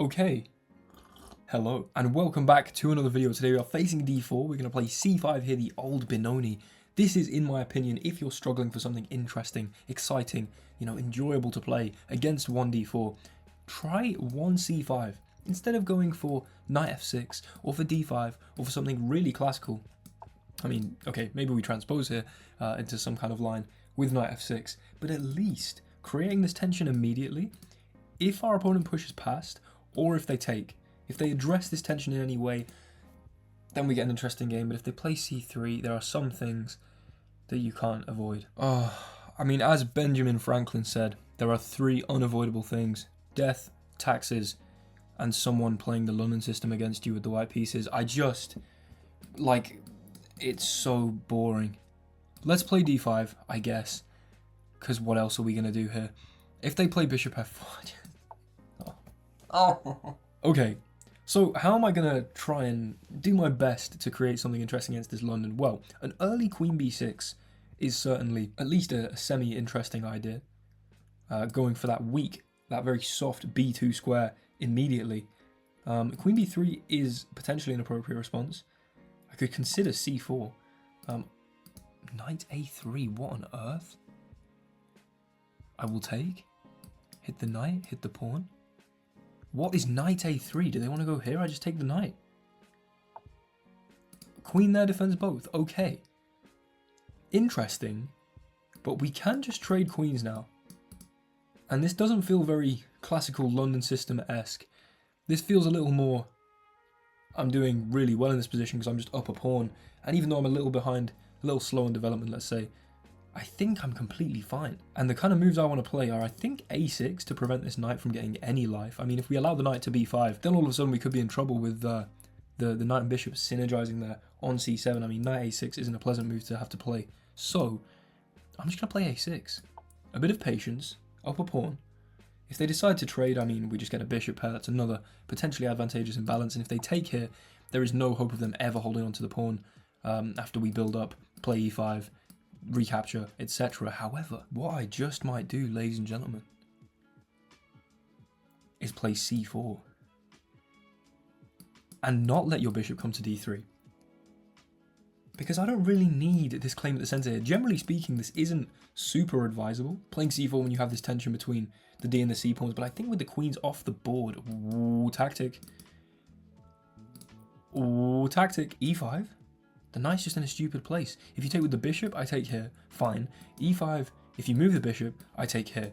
Okay, hello, and welcome back to another video. Today we are facing d4, we're going to play c5 here, the old Benoni. This is, in my opinion, if you're struggling for something interesting, exciting, enjoyable to play against 1d4, try 1c5. Instead of going for knight f6, or for d5, or for something really classical. I mean, okay, maybe we transpose here into some kind of line with knight f6, but at least creating this tension immediately, if our opponent pushes past, or if they take. If they address this tension in any way, then we get an interesting game. But if they play c3, there are some things that you can't avoid. I mean, as Benjamin Franklin said, there are three unavoidable things: death, taxes, and someone playing the London system against you with the white pieces. It's so boring. Let's play d5, I guess, because what else are we going to do here? If they play bishop f4... Okay, so how am I going to try and do my best to create something interesting against this London? Well, an early queen b6 is certainly at least a semi-interesting idea. Going for that weak, that very soft b2 square immediately. Queen b3 is potentially an appropriate response. I could consider c4. Knight a3, what on earth? I will take. Hit the knight, hit the pawn. What is knight a3? Do they want to go here? I just take the knight. Queen there defends both. Okay. Interesting. But we can just trade queens now. And this doesn't feel very classical London system-esque. This feels a little more... I'm doing really well in this position because I'm just up a pawn. And even though I'm a little behind, a little slow in development, let's say, I think I'm completely fine. And the kind of moves I want to play are, I think, a6 to prevent this knight from getting any life. I mean, if we allow the knight to b5, then all of a sudden we could be in trouble with the knight and bishop synergizing there on c7. I mean, knight a6 isn't a pleasant move to have to play. So, I'm just going to play a6. A bit of patience, up a pawn. If they decide to trade, I mean, we just get a bishop pair. That's another potentially advantageous imbalance. And if they take here, there is no hope of them ever holding onto the pawn after we build up, play e5, recapture, etc. However, what I just might do, ladies and gentlemen, is play c4 and not let your bishop come to d3, because I don't really need this claim at the center here. Generally speaking, this isn't super advisable, playing c4 when you have this tension between the d and the c pawns, but I think with the queens off the board, ooh, tactic, e5. The knight's just in a stupid place. If you take with the bishop, I take here. Fine. e5, if you move the bishop, I take here.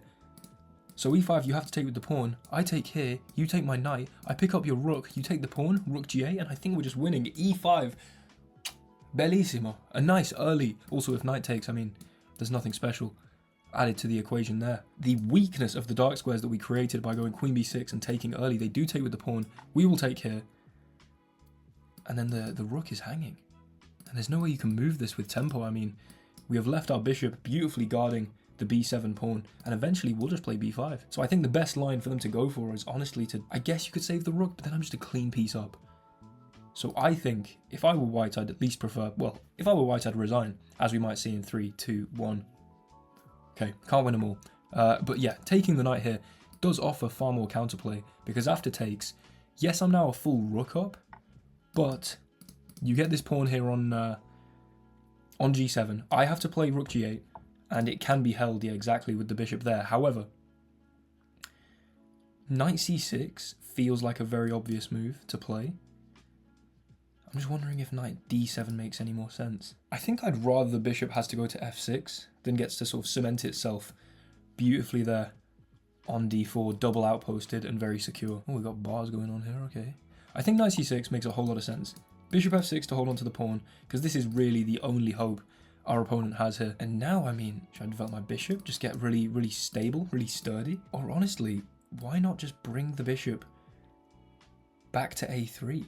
So e5, you have to take with the pawn. I take here. You take my knight. I pick up your rook. You take the pawn. Rook g8, and I think we're just winning. e5. Bellissimo. A nice early. Also, if knight takes, I mean, there's nothing special added to the equation there. The weakness of the dark squares that we created by going queen b6 and taking early, they do take with the pawn. We will take here. And then the rook is hanging. And there's no way you can move this with tempo. I mean, we have left our bishop beautifully guarding the b7 pawn, and eventually we'll just play b5. So I think the best line for them to go for is honestly to, I guess you could save the rook, but then I'm just a clean piece up. So I think if I were white, I'd at least prefer, well, if I were white, I'd resign, as we might see in 3, 2, 1. Okay, can't win them all. But yeah, taking the knight here does offer far more counterplay, because after takes, yes, I'm now a full rook up, but you get this pawn here on g7. I have to play rook g8, and it can be held, yeah, exactly, with the bishop there. However, knight c6 feels like a very obvious move to play. I'm just wondering if knight d7 makes any more sense. I think I'd rather the bishop has to go to f6 than gets to sort of cement itself beautifully there on d4, double outposted and very secure. Oh, we've got bars going on here, okay. I think knight c6 makes a whole lot of sense. Bishop f6 to hold on to the pawn, because this is really the only hope our opponent has here. And now, I mean, should I develop my bishop? Just get really, really stable, really sturdy? Or honestly, why not just bring the bishop back to a3?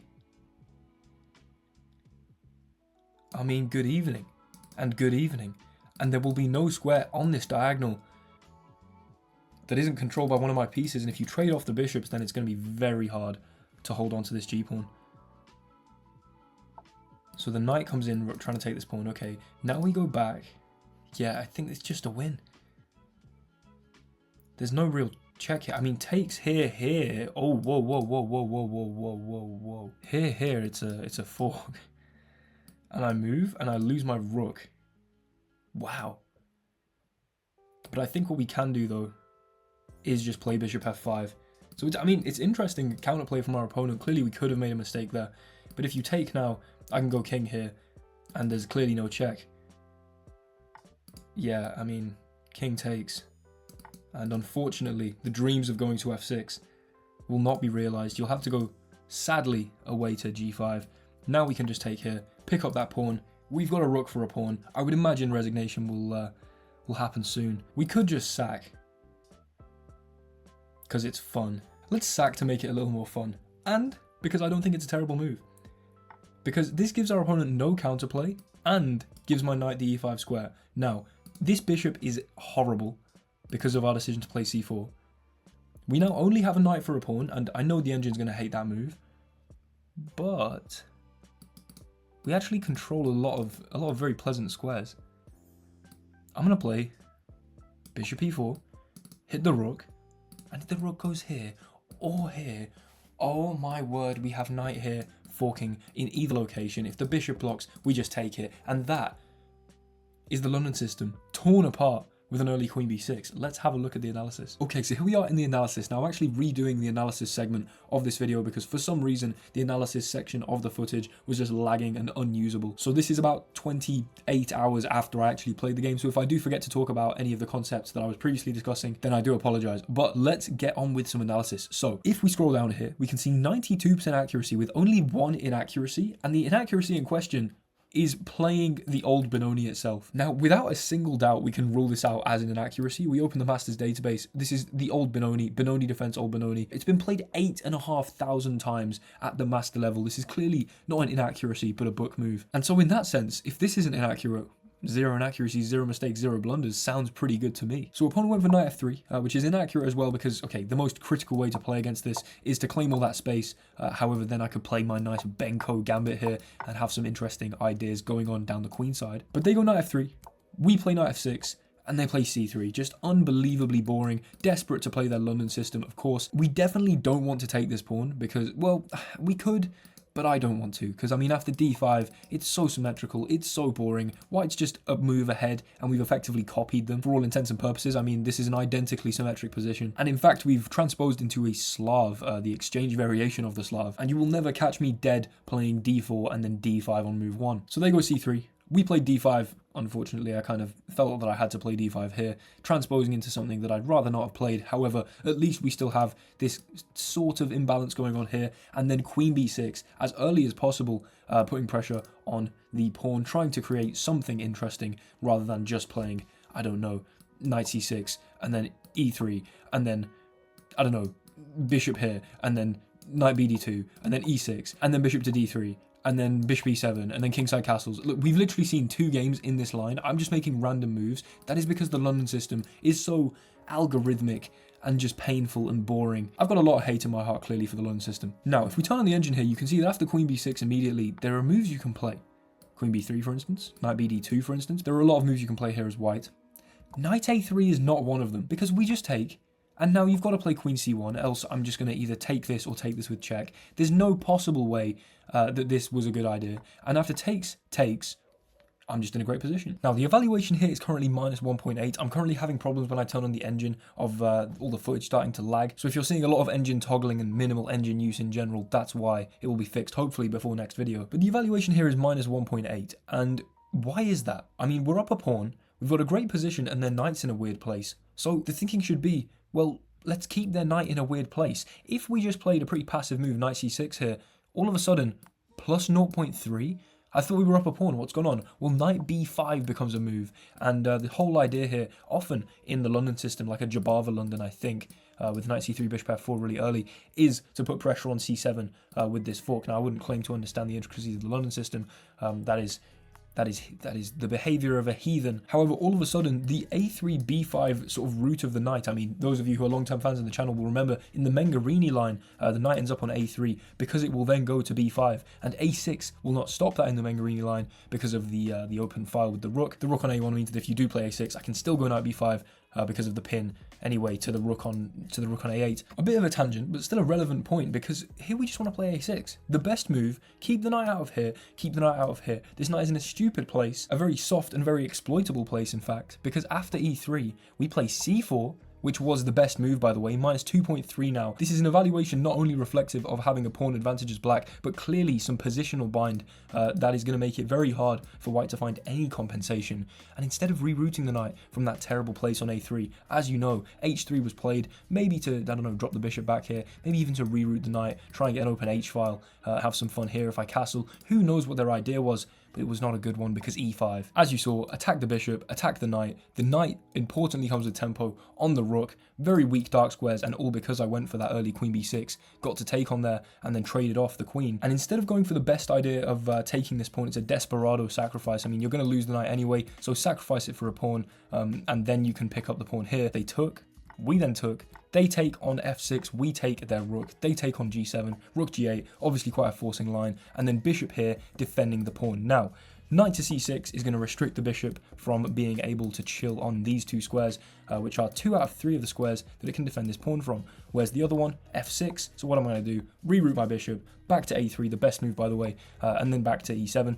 I mean, good evening, and good evening. And there will be no square on this diagonal that isn't controlled by one of my pieces. And if you trade off the bishops, then it's going to be very hard to hold on to this g-pawn. So the knight comes in, trying to take this pawn. Okay, now we go back. Yeah, I think it's just a win. There's no real check it. I mean, takes here. Oh, whoa. Here, it's a fork. And I move, and I lose my rook. Wow. But I think what we can do, though, is just play bishop f5. So, it's interesting counterplay from our opponent. Clearly, we could have made a mistake there. But if you take now, I can go king here, and there's clearly no check. Yeah, I mean, king takes. And unfortunately, the dreams of going to f6 will not be realized. You'll have to go, sadly, away to g5. Now we can just take here, pick up that pawn. We've got a rook for a pawn. I would imagine resignation will happen soon. We could just sack, because it's fun. Let's sack to make it a little more fun. And because I don't think it's a terrible move. Because this gives our opponent no counterplay, and gives my knight the e5 square. Now, this bishop is horrible, because of our decision to play c4. We now only have a knight for a pawn, and I know the engine's going to hate that move, but we actually control a lot of very pleasant squares. I'm going to play bishop e4, hit the rook, and if the rook goes here or here, oh my word, we have knight here forking in either location. If the bishop blocks, we just take it, and that is the London system torn apart with an early queen b6. Let's have a look at the analysis. Okay, so here we are in the analysis. Now I'm actually redoing the analysis segment of this video because for some reason the analysis section of the footage was just lagging and unusable. So this is about 28 hours after I actually played the game. So if I do forget to talk about any of the concepts that I was previously discussing, then I do apologize. But let's get on with some analysis. So if we scroll down here, we can see 92% accuracy with only one inaccuracy, and the inaccuracy in question is playing the old Benoni itself. Now, without a single doubt, we can rule this out as an inaccuracy. We open the master's database. This is the old Benoni defense, old Benoni. It's been played 8,500 times at the master level. This is clearly not an inaccuracy, but a book move. And so in that sense, if this isn't inaccurate, 0 inaccuracies, 0 mistakes, 0 blunders sounds pretty good to me. So opponent went for knight f3, which is inaccurate as well because, okay, the most critical way to play against this is to claim all that space. However, then I could play my nice Benko gambit here and have some interesting ideas going on down the queen side. But they go knight f3, we play knight f6, and they play c3. Just unbelievably boring, desperate to play their London system, of course. We definitely don't want to take this pawn because, well, we could, but I don't want to, because I mean after d5, it's so symmetrical, it's so boring. White's just a move ahead, and we've effectively copied them for all intents and purposes. I mean, this is an identically symmetric position, and in fact, we've transposed into a Slav, the exchange variation of the Slav, and you will never catch me dead playing d4 and then d5 on move 1. So they go c3. We played d5. Unfortunately, I kind of felt that I had to play d5 here, transposing into something that I'd rather not have played. However, at least we still have this sort of imbalance going on here. And then queen b6 as early as possible, putting pressure on the pawn, trying to create something interesting rather than just playing, I don't know, knight c6 and then e3 and then, I don't know, bishop here and then knight bd2 and then e6 and then bishop to d3. And then bishop e7, and then kingside castles. Look, we've literally seen 2 games in this line. I'm just making random moves. That is because the London system is so algorithmic and just painful and boring. I've got a lot of hate in my heart, clearly, for the London system. Now, if we turn on the engine here, you can see that after queen b6 immediately, there are moves you can play. Queen b3, for instance. Knight bd2, for instance. There are a lot of moves you can play here as white. Knight a3 is not one of them, because we just take... And now you've got to play queen c1, else I'm just going to either take this or take this with check. There's no possible way that this was a good idea. And after takes, I'm just in a great position. Now, the evaluation here is currently minus 1.8. I'm currently having problems when I turn on the engine of all the footage starting to lag. So if you're seeing a lot of engine toggling and minimal engine use in general, that's why it will be fixed, hopefully, before next video. But the evaluation here is minus 1.8. And why is that? I mean, we're up a pawn, we've got a great position, and their knight's in a weird place. So the thinking should be, well, let's keep their knight in a weird place. If we just played a pretty passive move, knight c6 here, all of a sudden, plus 0.3? I thought we were up a pawn. What's gone on? Well, knight b5 becomes a move. And the whole idea here, often in the London system, like a Jabava London, I think, with knight c3, bishop f4 really early, is to put pressure on c7 with this fork. Now, I wouldn't claim to understand the intricacies of the London system. That is the behavior of a heathen. However, all of a sudden, the a3, b5 sort of route of the knight, I mean, those of you who are long-term fans of the channel will remember, in the Mengarini line, the knight ends up on a3 because it will then go to b5, and a6 will not stop that in the Mengarini line because of the open file with the rook. The rook on a1 means that if you do play a6, I can still go knight b5, because of the pin anyway to the rook on a8. A bit of a tangent, but still a relevant point, because here we just want to play a6. The best move, keep the knight out of here, keep the knight out of here. This knight is in a stupid place, a very soft and very exploitable place in fact, because after e3 we play c4, which was the best move, by the way, minus 2.3 now. This is an evaluation not only reflective of having a pawn advantage as black, but clearly some positional bind that is going to make it very hard for white to find any compensation. And instead of rerouting the knight from that terrible place on a3, as you know, h3 was played maybe to, I don't know, drop the bishop back here, maybe even to reroute the knight, try and get an open h-file, have some fun here if I castle. Who knows what their idea was? But it was not a good one, because e5, as you saw, attack the bishop, attack the knight. The knight importantly comes with tempo on the rook, very weak dark squares, and all because I went for that early queen b6, got to take on there and then traded off the queen. And instead of going for the best idea of taking this pawn, it's a desperado sacrifice. I mean, you're going to lose the knight anyway, so sacrifice it for a pawn, and then you can pick up the pawn here. They took, we then took, they take on f6, we take their rook, they take on g7, rook g8, obviously quite a forcing line, and then bishop here defending the pawn. Now, knight to c6 is going to restrict the bishop from being able to chill on these two squares, which are 2 out of 3 of the squares that it can defend this pawn from. Whereas the other one, f6, so what I'm going to do, reroute my bishop, back to a3, the best move by the way, and then back to e7.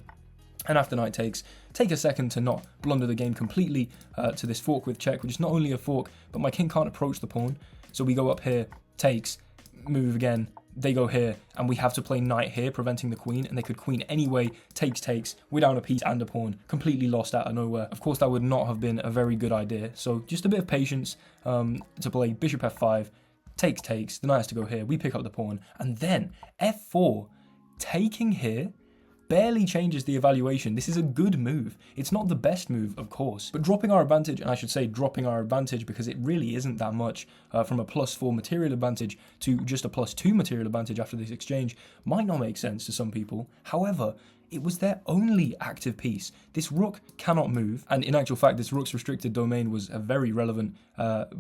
And after knight takes, take a second to not blunder the game completely to this fork with check, which is not only a fork, but my king can't approach the pawn. So we go up here, takes, move again, they go here, and we have to play knight here, preventing the queen, and they could queen anyway, takes, we're down a piece and a pawn, completely lost out of nowhere. Of course, that would not have been a very good idea, so just a bit of patience to play bishop f5, takes, the knight has to go here, we pick up the pawn, and then f4, taking here, barely changes the evaluation. This is a good move. It's not the best move, of course, but dropping our advantage, and I should say dropping our advantage because it really isn't that much, from a +4 material advantage to just a +2 material advantage after this exchange, might not make sense to some people. However, it was their only active piece. This rook cannot move, and in actual fact, this rook's restricted domain was a very relevant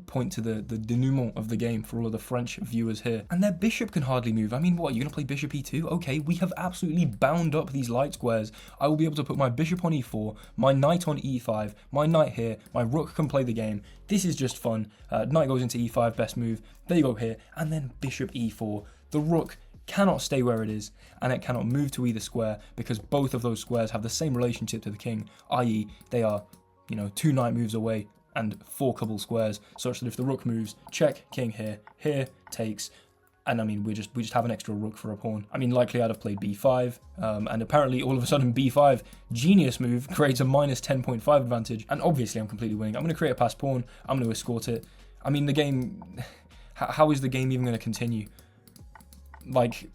point to the denouement of the game for all of the French viewers here. And their bishop can hardly move. I mean, what, you're going to play bishop e2? Okay, we have absolutely bound up these light squares. I will be able to put my bishop on e4, my knight on e5, my knight here, my rook can play the game. This is just fun. Knight goes into e5, best move. They go here, and then bishop e4. The rook cannot stay where it is, and it cannot move to either square because both of those squares have the same relationship to the king, i.e. they are, 2 knight moves away and forkable squares, such that if the rook moves, check, king here, takes, and I mean, we just have an extra rook for a pawn. I mean, likely I'd have played b5, and apparently all of a sudden b5, genius move, creates a minus 10.5 advantage, and obviously I'm completely winning. I'm going to create a passed pawn, I'm going to escort it. I mean, the game, how is the game even going to continue? Like,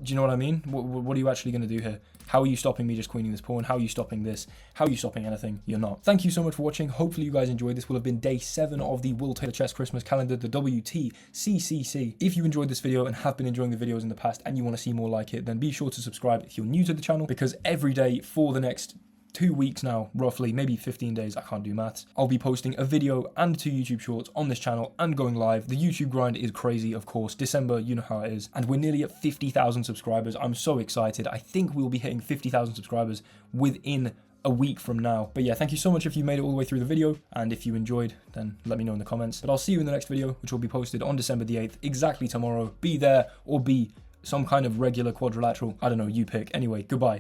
do you know what I mean? What are you actually going to do here? How are you stopping me just queening this pawn? How are you stopping this? How are you stopping anything? You're not. Thank you so much for watching. Hopefully you guys enjoyed. This will have been day 7 of the Will Taylor Chess Christmas calendar, the WTCCC. If you enjoyed this video and have been enjoying the videos in the past and you want to see more like it, then be sure to subscribe if you're new to the channel, because every day for the next 2 weeks now, roughly, maybe 15 days, I can't do maths, I'll be posting a video and 2 YouTube shorts on this channel and going live. The YouTube grind is crazy, of course. December, you know how it is. And we're nearly at 50,000 subscribers. I'm so excited. I think we'll be hitting 50,000 subscribers within a week from now. But yeah, thank you so much if you made it all the way through the video, and if you enjoyed, then let me know in the comments. But I'll see you in the next video, which will be posted on December the 8th, exactly tomorrow. Be there or be some kind of regular quadrilateral. I don't know, you pick. Anyway, goodbye.